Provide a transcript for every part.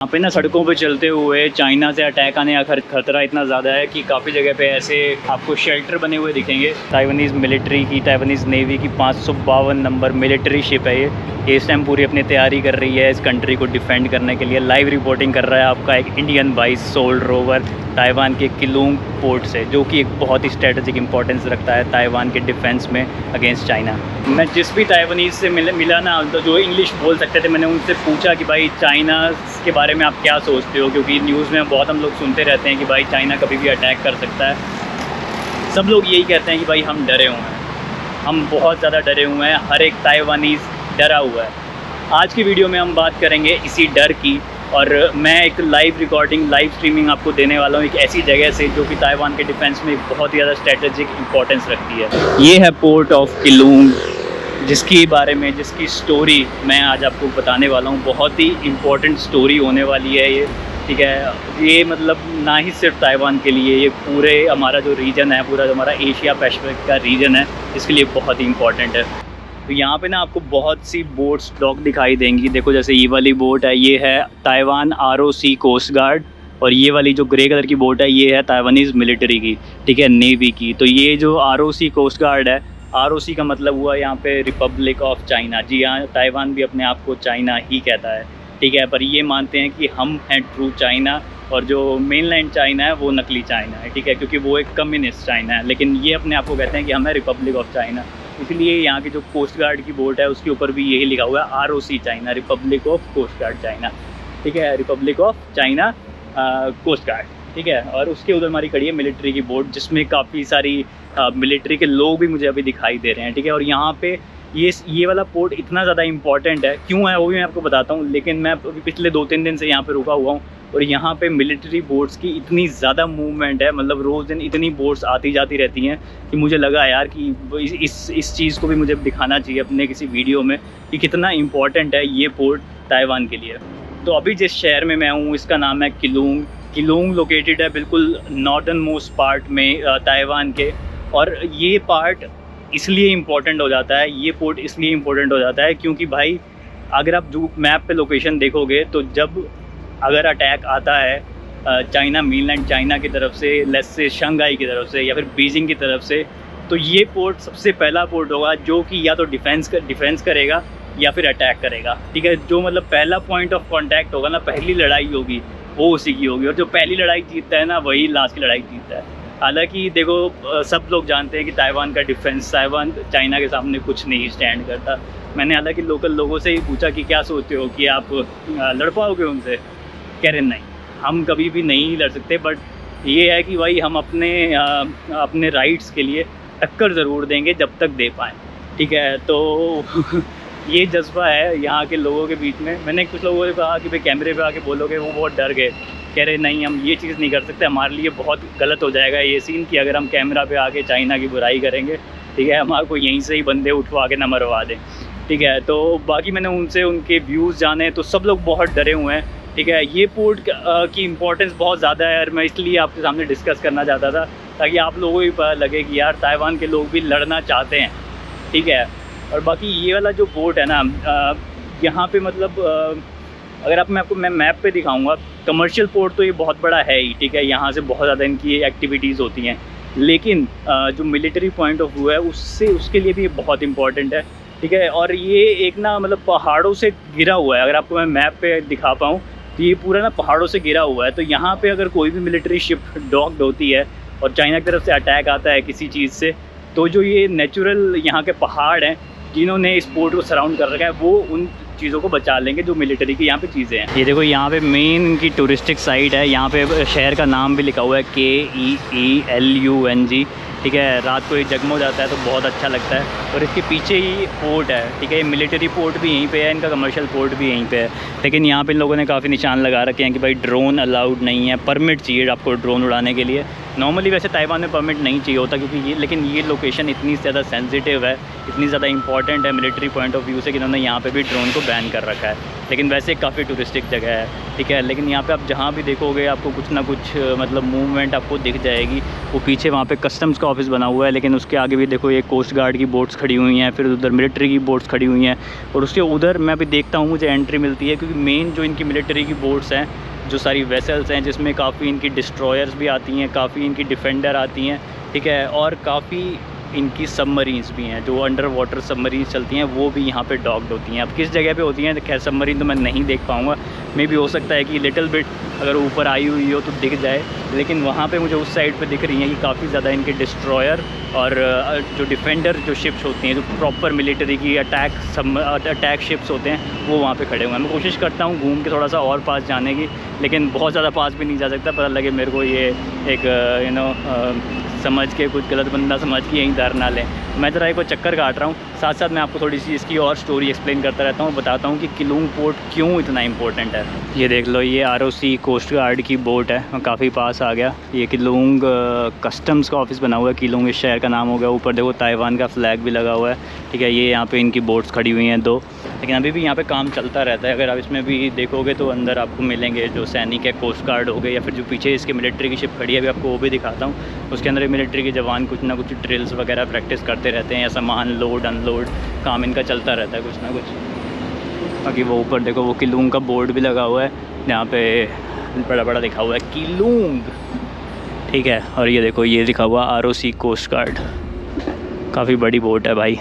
यहाँ पे ना सड़कों पे चलते हुए चाइना से अटैक आने का खतरा इतना ज़्यादा है कि काफ़ी जगह पे ऐसे आपको शेल्टर बने हुए दिखेंगे। ताइवानीज़ मिलिट्री की, ताइवानीज़ नेवी की 552 नंबर मिलिट्री शिप है ये इस टाइम पूरी अपनी तैयारी कर रही है इस कंट्री को डिफेंड करने के लिए। लाइव रिपोर्टिंग कर रहा है आपका एक Indian vice sold rover Taiwan के किलुंग पोर्ट से, जो कि एक बहुत ही स्ट्रेटजिक इंपॉर्टेंस रखता है ताइवान के डिफेंस में अगेंस्ट चाइना। मैं जिस भी ताइवानीज़ से मिला ना, तो जो इंग्लिश बोल सकते थे, मैंने उनसे पूछा कि भाई चाइना के बारे में आप क्या सोचते हो, क्योंकि न्यूज़ में बहुत हम लोग सुनते रहते हैं कि भाई चाइना कभी भी अटैक कर सकता है। सब लोग यही कहते हैं कि भाई हम डरे हुए हैं, हम बहुत ज़्यादा डरे हुए हैं, हर एक ताइवानीज़ डरा हुआ है। आज की वीडियो में हम बात करेंगे इसी डर की, और मैं एक लाइव रिकॉर्डिंग, लाइव स्ट्रीमिंग आपको देने वाला हूँ एक ऐसी जगह से जो कि ताइवान के डिफेंस में बहुत ही ज़्यादा स्ट्रेटेजिक इंपॉर्टेंस रखती है। ये है पोर्ट ऑफ किलुंग, जिसकी बारे में, जिसकी स्टोरी मैं आज आपको बताने वाला हूँ। बहुत ही इम्पोर्टेंट स्टोरी होने वाली है ये, ठीक है। ये मतलब ना ही सिर्फ ताइवान के लिए, ये पूरे हमारा जो रीजन है, पूरा जो हमारा एशिया पैसिफिक का रीजन है, इसके लिए बहुत ही इम्पोर्टेंट है। तो यहाँ पे ना आपको बहुत सी बोट्स डॉक दिखाई देंगी। देखो जैसे ये वाली बोट है, ये है ताइवान ROC कोस्ट गार्ड, और ये वाली जो ग्रे कलर की बोट है ये है ताइवानीज़ मिलिट्री की, ठीक है, नेवी की। तो ये जो ROC कोस्ट गार्ड है, ROC का मतलब हुआ यहाँ पे रिपब्लिक ऑफ चाइना। जी हाँ, ताइवान भी अपने आप को चाइना ही कहता है, ठीक है, पर ये मानते हैं कि हम हैं ट्रू चाइना, और जो मेनलैंड चाइना है वो नकली चाइना है, ठीक है, क्योंकि वो एक कम्युनिस्ट चाइना है। लेकिन ये अपने आप को कहते हैं कि हम हैं रिपब्लिक ऑफ चाइना। इसलिए यहाँ की जो कोस्ट गार्ड की बोट है उसके ऊपर भी यही लिखा हुआ है ROC China, republic of coast guard China, ठीक है, republic of China coast guard, ठीक है। और उसके उधर हमारी खड़ी है मिलिट्री की बोट, जिसमें काफ़ी सारी मिलिट्री के लोग भी मुझे अभी दिखाई दे रहे हैं, ठीक है। और यहाँ पे ये वाला पोर्ट इतना ज़्यादा इंपॉर्टेंट है, क्यों है वो भी मैं आपको बताता हूँ। लेकिन मैं अभी पिछले 2-3 दिन से यहाँ पे रुका हुआ हूँ, और यहाँ पे मिलिट्री बोट्स की इतनी ज़्यादा मूवमेंट है, मतलब रोज़ दिन इतनी बोट्स आती जाती रहती हैं कि मुझे लगा यार कि इस चीज़ को भी मुझे दिखाना चाहिए अपने किसी वीडियो में कि कितना इम्पॉर्टेंट है ये पोर्ट ताइवान के लिए। तो अभी जिस शहर में मैं हूँ इसका नाम है किलुंग। किलुंग लोकेटेड है बिल्कुल नॉर्दर्न मोस्ट पार्ट में ताइवान के, और ये पार्ट इसलिए इम्पोर्टेंट हो जाता है, ये पोर्ट इसलिए इम्पोर्टेंट हो जाता है क्योंकि भाई अगर आप जो मैप पे लोकेशन देखोगे, तो जब अगर अटैक आता है चाइना, मेनलैंड चाइना की तरफ से, लेट्स से शंघाई की तरफ से या फिर बीजिंग की तरफ से, तो ये पोर्ट सबसे पहला पोर्ट होगा जो कि या तो डिफेंस करेगा या फिर अटैक करेगा, ठीक है। जो मतलब पहला पॉइंट ऑफ कांटेक्ट होगा ना, पहली लड़ाई होगी वो उसी की होगी, और जो पहली लड़ाई जीतता है ना वही लास्ट की लड़ाई जीतता है। हालांकि देखो सब लोग जानते हैं कि ताइवान का डिफेंस, ताइवान चाइना के सामने कुछ नहीं स्टैंड करता। मैंने हालांकि लोकल लोगों से ही पूछा कि क्या सोचते हो कि आप लड़ पाओगे उनसे, कह रहे नहीं, हम कभी भी नहीं लड़ सकते, बट ये है कि भाई हम अपने राइट्स के लिए टक्कर ज़रूर देंगे जब तक दे पाएँ, ठीक है। तो ये जज्बा है यहाँ के लोगों के बीच में। मैंने कुछ लोगों से कहा कि भाई कैमरे पे आके बोलोगे, वो बहुत डर गए, कह रहे नहीं हम ये चीज़ नहीं कर सकते, हमारे लिए बहुत गलत हो जाएगा ये सीन कि अगर हम कैमरा पे आके चाइना की बुराई करेंगे, ठीक है, हमारे को यहीं से ही बंदे उठवा के न मरवा दें, ठीक है। तो बाकी मैंने उनसे उनके व्यूज़ जाने, तो सब लोग बहुत डरे हुए हैं, ठीक है। ये पोर्ट की इम्पोर्टेंस बहुत ज़्यादा है, और मैं इसलिए आपके सामने डिस्कस करना चाहता था ताकि आप लोगों को भी पता लगे कि यार ताइवान के लोग भी लड़ना चाहते हैं, ठीक है। और बाकी ये वाला जो पोर्ट है ना, यहाँ पे मतलब अगर मैं मैप पे दिखाऊंगा, कमर्शियल पोर्ट तो ये बहुत बड़ा है ही, ठीक है, यहाँ से बहुत ज़्यादा इनकी एक्टिविटीज़ होती हैं। लेकिन जो मिलिट्री पॉइंट ऑफ व्यू है उसके लिए भी बहुत इंपॉर्टेंट है, ठीक है। और ये एक ना मतलब पहाड़ों से घिरा हुआ है, अगर आपको मैं मैप पे दिखा पाऊँ तो ये पूरा ना पहाड़ों से घिरा हुआ है। तो यहाँ पे अगर कोई भी मिलिट्री शिप डॉक्ड होती है और चाइना की तरफ से अटैक आता है किसी चीज़ से, तो जो ये नेचुरल यहाँ के पहाड़ हैं जिन्होंने इस पोर्ट को सराउंड कर रखा है, वो उन चीज़ों को बचा लेंगे जो मिलिट्री की यहाँ पे चीज़ें हैं। ये देखो यहाँ पे मेन इनकी टूरिस्टिक साइट है, यहाँ पे शहर का नाम भी लिखा हुआ है KEELUNG, ठीक है। रात को ये जगमग जाता है तो बहुत अच्छा लगता है, और इसके पीछे ही पोर्ट है, ठीक है। ये मिलिट्री पोर्ट भी यहीं पे है, इनका कमर्शियल पोर्ट भी यहीं पे है। लेकिन यहाँ पे इन लोगों ने काफ़ी निशान लगा रखे हैं कि भाई ड्रोन अलाउड नहीं है, परमिट चाहिए आपको ड्रोन उड़ाने के लिए। नॉर्मली वैसे ताइवान में परमिट नहीं चाहिए होता, क्योंकि लेकिन ये लोकेशन इतनी ज़्यादा सेंसिटिव है, इतनी ज़्यादा इंपॉर्टेंट है मिलिट्री पॉइंट ऑफ व्यू से, कि इन्होंने यहाँ पे भी ड्रोन को बैन कर रखा है, लेकिन वैसे काफ़ी टूरिस्टिक जगह है, ठीक है। लेकिन यहाँ पे आप जहाँ भी देखोगे आपको कुछ ना कुछ मतलब मूवमेंट आपको दिख जाएगी। वो पीछे वहाँ पे कस्टम्स का ऑफिस बना हुआ है, लेकिन उसके आगे भी देखो ये कोस्ट गार्ड की बोट्स खड़ी हुई हैं, फिर उधर मिलिट्री की बोट्स खड़ी हुई हैं, और उसके उधर मैं भी देखता हूँ मुझे एंट्री मिलती है, क्योंकि मेन जो इनकी मिलिट्री की बोट्स हैं, जो सारी वेसल्स हैं, जिसमें काफ़ी इनकी डिस्ट्रॉयर्स भी आती हैं, काफ़ी इनकी डिफेंडर आती हैं, ठीक है, और काफ़ी इनकी सबमरीन्स भी हैं, जो अंडर वाटर सबमरीन्स चलती हैं, वो भी यहाँ पे डॉक्ड होती हैं। अब किस जगह पे होती हैं खैर सबमरीन तो मैं नहीं देख पाऊँगा, मे भी हो सकता है कि लिटिल बिट अगर ऊपर आई हुई हो तो दिख जाए, लेकिन वहाँ पे मुझे उस साइड पे दिख रही हैं कि काफ़ी ज़्यादा इनके डिस्ट्रॉयर और जो डिफेंडर जो शिप्स होती हैं, जो प्रॉपर मिलिट्री की अटैक शिप्स होते हैं, वो वहाँ पे खड़े हुए हैं। मैं कोशिश करता हूँ घूम के थोड़ा सा और पास जाने की, लेकिन बहुत ज़्यादा पास भी नहीं जा सकता, पता लगे मेरे को ये एक समझ के कुछ गलत बंदा समझ के यहीं डर ना लें। मैं ज़रा एक वो चक्कर काट रहा हूँ, साथ साथ मैं आपको थोड़ी सी इसकी और स्टोरी एक्सप्लेन करता रहता हूँ, बताता हूँ कि किलोंग पोर्ट क्यों इतना इम्पोर्टेंट है। ये देख लो, ये ROC कोस्ट गार्ड की बोट है, मैं काफ़ी पास आ गया। ये किलोंग कस्टम्स का ऑफिस बना हुआ है, किलोंग इस शहर का नाम हो गया। ऊपर देखो ताइवान का फ्लैग भी लगा हुआ है, ठीक है। ये यहाँ पे इनकी बोट्स खड़ी हुई हैं 2, लेकिन अभी भी यहाँ पे काम चलता रहता है। अगर आप इसमें भी देखोगे तो अंदर आपको मिलेंगे जो सैनिक है, कोस्ट गार्ड हो गए, या फिर जो पीछे इसके मिलिट्री की शिप खड़ी है, अभी आपको वो भी दिखाता हूँ। उसके अंदर मिलिट्री के जवान कुछ ना कुछ ड्रिल्स वगैरह प्रैक्टिस करते रहते हैं, या सामान लोड अनलोड काम इनका चलता रहता है कुछ ना कुछ। बाकी वो ऊपर देखो वो किलोंग का बोर्ड भी लगा हुआ है, यहाँ पे बड़ा बड़ा लिखा हुआ है किलोंग, ठीक है। और ये देखो ये लिखा हुआ ROC कोस्ट गार्ड, काफ़ी बड़ी बोट है भाई।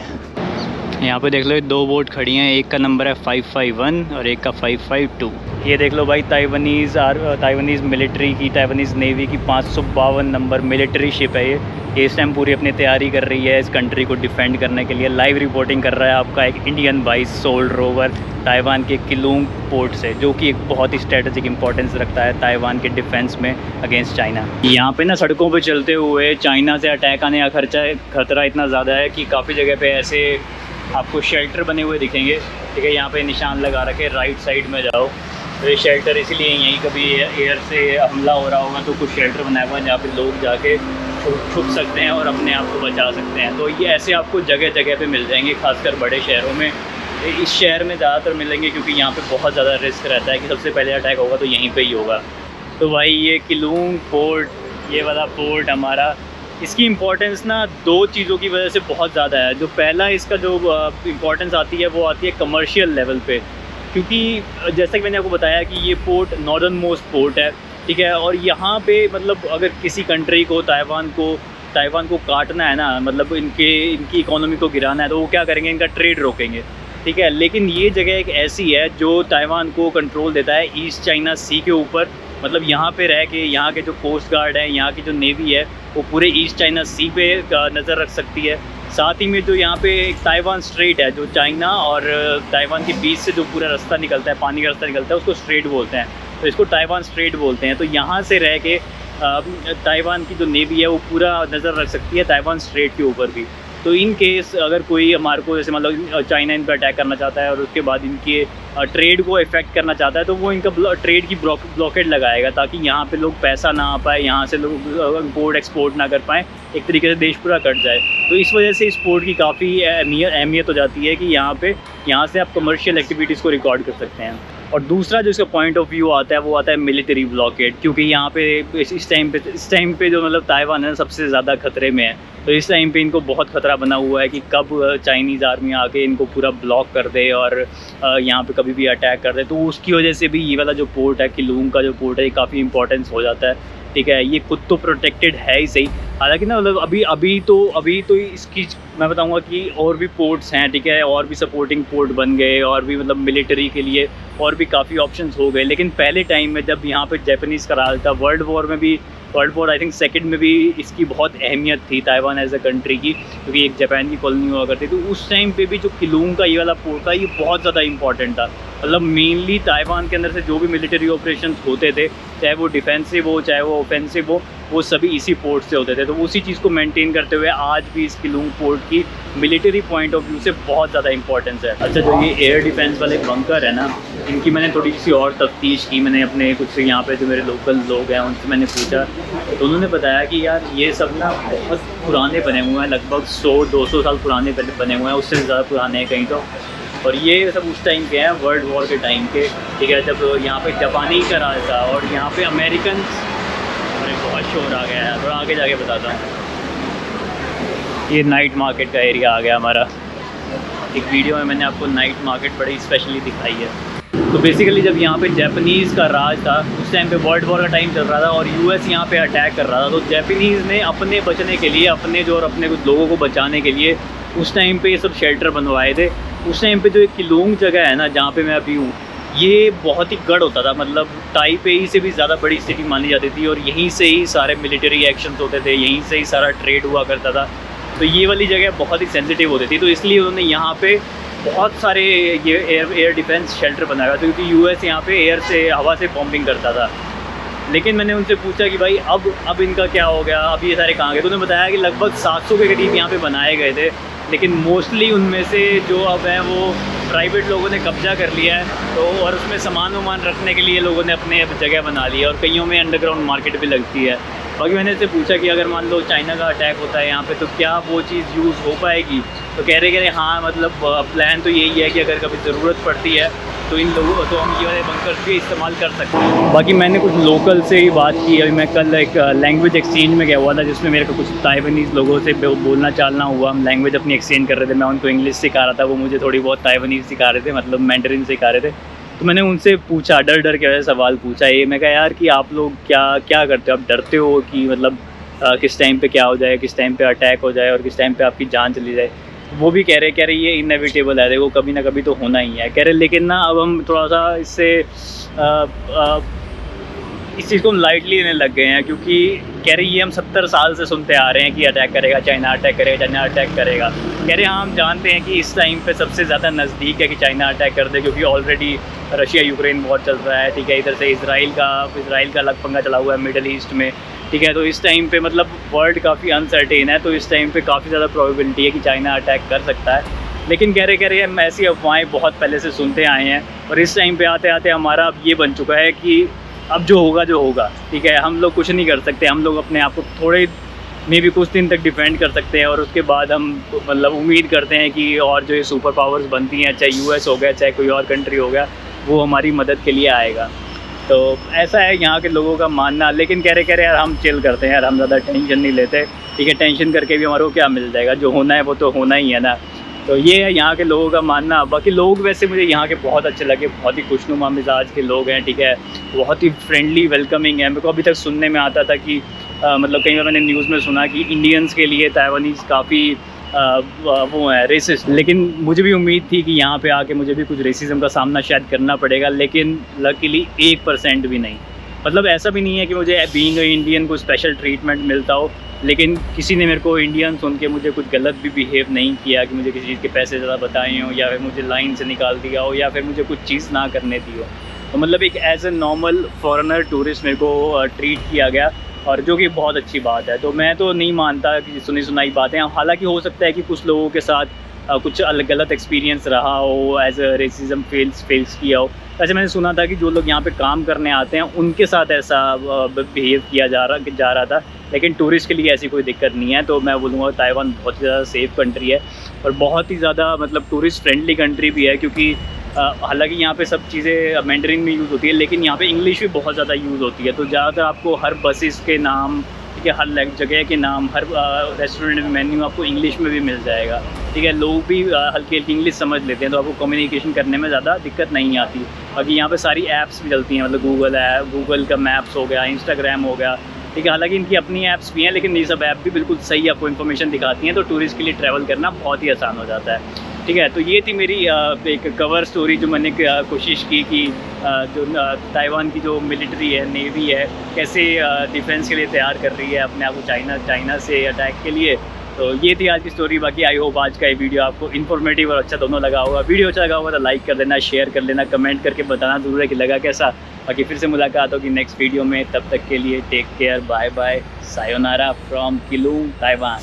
यहाँ पे देख लो ये 2 बोट खड़ी हैं, एक का नंबर है 551 और एक का 552। ये देख लो भाई ताइवानीज़ मिलिट्री की, ताइवानीज़ नेवी की 552 नंबर मिलिट्री शिप है ये इस टाइम पूरी अपनी तैयारी कर रही है इस कंट्री को डिफेंड करने के लिए। लाइव रिपोर्टिंग कर रहा है आपका एक इंडियन बाइस सोल्ड रोवर ताइवान के किलोंग पोर्ट से, जो कि एक बहुत ही स्ट्रेटजिक इंपॉर्टेंस रखता है ताइवान के डिफेंस में अगेंस्ट चाइना। यहाँ पे ना सड़कों पे चलते हुए चाइना से अटैक आने का खतरा इतना ज़्यादा है कि काफ़ी जगह पे ऐसे आपको शेल्टर बने हुए दिखेंगे, ठीक है। यहाँ पे निशान लगा रखे, राइट साइड में जाओ तो ये शेल्टर इसलिए यहीं कभी एयर से हमला हो रहा होगा तो कुछ शेल्टर बनाया हुआ है जहाँ पे लोग जाके छुप सकते हैं और अपने आप को बचा सकते हैं। तो ये ऐसे आपको जगह जगह पे मिल जाएंगे, खासकर बड़े शहरों में। इस शहर में ज़्यादातर मिलेंगे क्योंकि यहाँ पे बहुत ज़्यादा रिस्क रहता है कि सबसे पहले अटैक होगा तो यहीं पे ही होगा। तो भाई ये किलोंग पोर्ट, ये वाला पोर्ट हमारा, इसकी इम्पोर्टेंस ना 2 चीज़ों की वजह से बहुत ज़्यादा है। जो पहला इसका जो इम्पोर्टेंस आती है वो आती है कमर्शियल लेवल पे, क्योंकि जैसा कि मैंने आपको बताया कि ये पोर्ट नॉर्दर्न मोस्ट पोर्ट है, ठीक है। और यहाँ पे मतलब अगर किसी कंट्री को ताइवान को काटना है ना, मतलब इनकी इकोनॉमी को गिराना है, तो वो क्या करेंगे, इनका ट्रेड रोकेंगे, ठीक है। लेकिन ये जगह एक ऐसी है जो ताइवान को कंट्रोल देता है ईस्ट चाइना सी के ऊपर। मतलब यहाँ पे रह के यहाँ के जो कोस्ट गार्ड है, यहाँ की जो नेवी है, वो पूरे ईस्ट चाइना सी पे नज़र रख सकती है। साथ ही में जो यहाँ पे एक ताइवान स्ट्रेट है, जो चाइना और ताइवान के बीच से जो पूरा रास्ता निकलता है, पानी का रास्ता निकलता है, उसको स्ट्रेट बोलते हैं, तो इसको ताइवान स्ट्रेट बोलते हैं। तो यहाँ से रह के ताइवान की जो नेवी है वो पूरा नज़र रख सकती है ताइवान स्ट्रेट के ऊपर भी। तो इन केस अगर कोई हमारे को जैसे मतलब चाइना इन पर अटैक करना चाहता है और उसके बाद इनके ट्रेड को इफ़ेक्ट करना चाहता है, तो वो इनका ट्रेड की ब्लॉकेट लगाएगा ताकि यहाँ पे लोग पैसा ना आ पाए, यहाँ से लोग इम्पोर्ट एक्सपोर्ट ना कर पाएँ, एक तरीके से देश पूरा कट जाए। तो इस वजह से इस पोर्ट की काफ़ी अहमियत हो जाती है कि यहाँ से आप कमर्शियल एक्टिविटीज़ को रिकॉर्ड कर सकते हैं। और दूसरा जो इसका पॉइंट ऑफ व्यू आता है वो आता है मिलिट्री ब्लॉकेट, क्योंकि यहाँ पे इस टाइम पे जो मतलब ताइवान है सबसे ज़्यादा खतरे में है। तो इस टाइम पे इनको बहुत ख़तरा बना हुआ है कि कब चाइनीज़ आर्मी आके इनको पूरा ब्लॉक कर दे और यहाँ पे कभी भी अटैक कर दे। तो उसकी वजह से भी ये वाला जो पोर्ट है, किलोंग का जो पोर्ट है, ये काफ़ी इंपॉर्टेंस हो जाता है, ठीक है। ये खुद तो प्रोटेक्टेड है ही सही, हालांकि ना मतलब अभी तो इसकी मैं बताऊंगा कि और भी पोर्ट्स हैं, ठीक है, और भी सपोर्टिंग पोर्ट बन गए, और भी मतलब मिलिट्री के लिए और भी काफ़ी ऑप्शंस हो गए। लेकिन पहले टाइम में जब यहाँ पे जापानीज़ का राज था, world war I think second में भी इसकी बहुत अहमियत थी ताइवान एज अ कंट्री की, क्योंकि एक जापान की कॉलोनी हुआ करती थी। तो उस टाइम पे भी जो किलोंग का ये वाला पोर्ट था, ये बहुत ज़्यादा इंपॉर्टेंट था। मतलब मेनली ताइवान के अंदर से जो भी मिलिट्री ऑपरेशंस होते थे, चाहे वो डिफेंसिव हो चाहे वो ऑफेंसिव हो, वो सभी इसी पोर्ट से होते थे। तो उसी चीज़ को मेंटेन करते हुए आज भी इस किलोंग पोर्ट की मिलिट्री पॉइंट ऑफ व्यू से बहुत ज़्यादा इंपॉर्टेंस है। अच्छा, जो ये एयर डिफेंस वाले बंकर है ना, इनकी मैंने थोड़ी सी और तफ्तीश की। मैंने अपने कुछ यहाँ पे जो मेरे लोकल लोग हैं उनसे मैंने पूछा, तो उन्होंने बताया कि यार ये सब ना बहुत पुराने बने हुए हैं, लगभग 100-200 साल पुराने बने हुए हैं, उससे ज़्यादा पुराने हैं कहीं और ये सब उस टाइम के हैं, वर्ल्ड वॉर के टाइम के, ठीक है, जब यहाँ पे जापानी का राज था और यहाँ पे अमेरिकन। अरे बहुत शोर आ गया है, थोड़ा आगे जाके बताता हूँ। ये नाइट मार्केट का एरिया आ गया हमारा। एक वीडियो में मैंने आपको नाइट मार्केट बड़ी स्पेशली दिखाई है। तो बेसिकली जब यहाँ पे जापानीज़ का राज था उस टाइम पे वर्ल्ड वॉर का टाइम चल रहा था और यूएस यहाँ पे अटैक कर रहा था, तो जापानीज़ ने अपने बचने के लिए, अपने जो और अपने कुछ लोगों को बचाने के लिए उस टाइम पे ये सब शेल्टर बनवाए थे। उस टाइम पे जो एक किलोंग जगह है ना जहाँ पे मैं अभी हूँ, ये बहुत ही गढ़ होता था, मतलब ताइपेई से भी ज़्यादा बड़ी सिटी मानी जाती थी और यहीं से ही सारे मिलिट्री एक्शंस होते थे, यहीं से ही सारा ट्रेड हुआ करता था। तो ये वाली जगह बहुत ही सेंसिटिव होती थी, तो इसलिए उन्होंने यहाँ पे बहुत सारे ये एयर डिफेंस शेल्टर बनाया था, क्योंकि यूएस यहाँ पे एयर से, हवा से बॉम्बिंग करता था। लेकिन मैंने उनसे पूछा कि भाई अब इनका क्या हो गया, अब ये सारे कहाँ गए? तो उन्होंने बताया कि लगभग 700 के करीब यहाँ पे बनाए गए थे, लेकिन मोस्टली उनमें से जो अब हैं वो प्राइवेट लोगों ने कब्जा कर लिया है। तो और उसमें सामान वामान रखने के लिए लोगों ने अपने जगह बना ली है और कईयों में अंडरग्राउंड मार्केट भी लगती है। बाकी मैंने इससे पूछा कि अगर मान लो चाइना का अटैक होता है यहाँ पे तो क्या वो चीज़ यूज़ हो पाएगी? तो कह रहे हाँ, मतलब प्लान तो यही है कि अगर कभी ज़रूरत पड़ती है तो इन लोगों तो हम ये वाले बंकर्स भी इस्तेमाल कर सकते हैं। बाकी मैंने कुछ लोकल से ही बात की। अभी मैं कल एक लैंग्वेज एक्सचेंज में गया हुआ था जिसमें मेरे को कुछ ताइवानीज़ लोगों से बोलना चालना हुआ। हम लैंग्वेज अपनी एक्सचेंज कर रहे थे, मैं उनको इंग्लिश सिखा रहा था, वो मुझे थोड़ी बहुत ताइवानीज़ सिखा रहे थे, मतलब मैंडरिन सिखा रहे थे। तो मैंने उनसे पूछा, डर के वजह सवाल पूछा ये, मैं कहा यार कि आप लोग क्या करते हो? आप डरते हो कि मतलब किस टाइम पे क्या हो जाए, किस टाइम पे अटैक हो जाए और किस टाइम पे आपकी जान चली जाए? वो भी कह रहे ये इनएविटेबल है, देखो कभी ना कभी तो होना ही है। कह रहे लेकिन ना अब हम थोड़ा सा इससे इस चीज़ को हम लाइटली लेने लग गए हैं, क्योंकि कह रहे ये हम 70 साल से सुनते आ रहे हैं कि अटैक करेगा, चाइना अटैक करेगा, चाइना अटैक करेगा। कह रहे हाँ, हम जानते हैं कि इस टाइम पे सबसे ज़्यादा नज़दीक है कि चाइना अटैक कर दे, क्योंकि ऑलरेडी रशिया यूक्रेन वॉर चल रहा है, ठीक है, इधर से इसराइल का अलग पंगा चला हुआ है मिडल ईस्ट में, ठीक है। तो इस टाइम पे मतलब वर्ल्ड काफ़ी अनसर्टेन है, तो इस टाइम पे काफ़ी ज़्यादा प्रोबेबिलिटी है कि चाइना अटैक कर सकता है। लेकिन कह रहे हम ऐसी अफवाहें बहुत पहले से सुनते आए हैं और इस टाइम पे आते आते हमारा अब ये बन चुका है कि अब जो होगा, ठीक है, हम लोग कुछ नहीं कर सकते। हम लोग अपने आप को थोड़े मे भी कुछ दिन तक डिफेंड कर सकते हैं और उसके बाद हम मतलब उम्मीद करते हैं कि और जो ये सुपर पावर्स बनती हैं, चाहे यूएस हो गया, चाहे कोई और कंट्री हो गया, वो हमारी मदद के लिए आएगा। तो ऐसा है यहाँ के लोगों का मानना। लेकिन कह रहे यार हम चिल करते हैं यार, हम ज़्यादा टेंशन नहीं लेते, ठीक है, टेंशन करके भी हमारे को क्या मिल जाएगा, जो होना है वो तो होना ही है ना। तो ये है यहाँ के लोगों का मानना। बाकी लोग वैसे मुझे यहाँ के बहुत अच्छे लगे, बहुत ही खुशनुमा मिजाज के लोग हैं, ठीक है, बहुत ही फ्रेंडली वेलकमिंग है। मेरे को अभी तक सुनने में आता था कि मतलब कई बार मैंने न्यूज़ में सुना कि इंडियंस के लिए ताइवानीज़ काफ़ी वो है रेसिस्ट, लेकिन मुझे भी उम्मीद थी कि यहाँ पे आके मुझे भी कुछ रेसिज्म का सामना शायद करना पड़ेगा, लेकिन लकीली 1% भी नहीं। मतलब ऐसा भी नहीं है कि मुझे बीइंग इंडियन को स्पेशल ट्रीटमेंट मिलता हो, लेकिन किसी ने मेरे को इंडियन सुन के मुझे कुछ गलत भी बिहेव नहीं किया कि मुझे किसी चीज़ के पैसे ज़्यादा बताए हों या फिर मुझे लाइन से निकाल दिया हो या फिर मुझे कुछ चीज़ ना करने दी हो। तो मतलब एक as a normal foreigner tourist मेरे को ट्रीट किया गया, और जो कि बहुत अच्छी बात है। तो मैं तो नहीं मानता कि सुनी सुनाई बातें, हालांकि हो सकता है कि कुछ लोगों के साथ कुछ गलत एक्सपीरियंस रहा हो, एज अ रेसिज्म फेस किया हो। वैसे मैंने सुना था कि जो लोग यहाँ पे काम करने आते हैं उनके साथ ऐसा बिहेव किया जा रहा था, लेकिन टूरिस्ट के लिए ऐसी कोई दिक्कत नहीं है। तो मैं बोलूँगा ताइवान बहुत ही ज़्यादा सेफ़ कंट्री है और बहुत ही ज़्यादा मतलब टूरिस्ट फ्रेंडली कंट्री भी है, क्योंकि हालांकि यहाँ पे सब चीज़ें मैंडरिन में यूज़ होती है, लेकिन यहाँ पे इंग्लिश भी बहुत ज़्यादा यूज़ होती है। तो ज़्यादातर आपको हर बसेस के नाम, ठीक है, हर जगह के नाम, हर रेस्टोरेंट में मेन्यू आपको इंग्लिश में भी मिल जाएगा, ठीक है। लोग भी हल्की हल्की इंग्लिश समझ लेते हैं, तो आपको कम्युनिकेशन करने में ज़्यादा दिक्कत नहीं आती। बाकी यहाँ पे सारी ऐप्स भी चलती हैं, मतलब गूगल का मैप्स हो गया, इंस्टाग्राम हो गया, ठीक है। हालांकि इनकी अपनी ऐप्स भी हैं, लेकिन ये सब ऐप भी बिल्कुल सही आपको इन्फॉर्मेशन दिखाती हैं, तो टूरिस्ट के लिए ट्रैवल करना बहुत ही आसान हो जाता है, ठीक है। तो ये थी मेरी एक कवर स्टोरी जो मैंने कोशिश की कि जो ताइवान की जो मिलिट्री है, नेवी है, कैसे डिफेंस के लिए तैयार कर रही है अपने आप को चाइना से अटैक के लिए। तो ये थी आज की स्टोरी। बाकी आई होप आज का ये वीडियो आपको इन्फॉर्मेटिव और अच्छा दोनों लगा होगा। वीडियो अच्छा लगा होगा तो लाइक कर देना, शेयर कर लेना, कमेंट करके बताना ज़रूर है कि लगा कैसा। बाकी फिर से मुलाकात होगी नेक्स्ट वीडियो में, तब तक के लिए take care, bye bye, sayonara from Keelung, Taiwan.